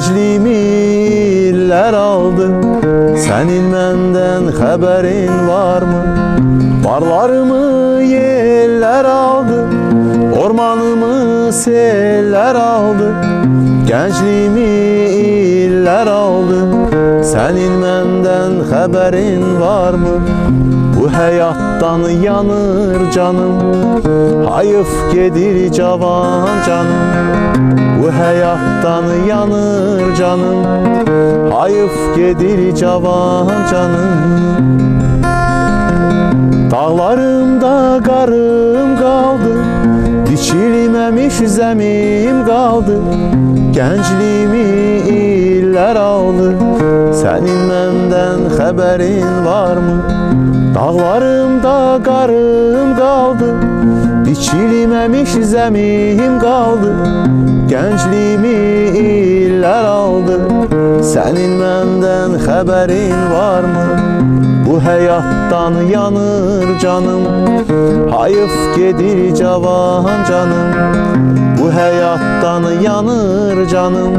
Gəncliyimi illər aldı, sənin məndən xəbərin varmı? Barlarımı yellər aldı, ormanımı sellər aldı. Gəncliyimi illər aldı, sənin məndən xəbərin varmı? Bu həyatdan yanır canım, hayıf gedir cavan canım. Bu həyatdan yanır canım, hayıf gedir cavan canım. Dağlarımda qarım qaldı, biçilməmiş zəmim qaldı. Gəncliyimi illər aldı, sənin məndən xəbərin varmı? Dağlarımda qarım qaldı, biçilməmiş zəmim qaldı. Gəncliyimi illər aldı, sənin məndən xəbərin varmı? Bu həyatdan yanır canım, hayıf gedir cavan canım. Bu həyatdan yanır canım,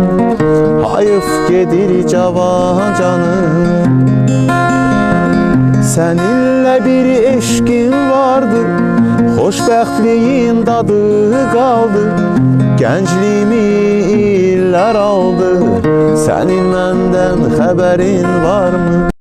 hayıf gedir cavan canım. Səninlə bir eşqim vardı, xoşbəxtliyin dadı qaldı. Gəncliyimi illər aldı, sənin məndən xəbərin varmı?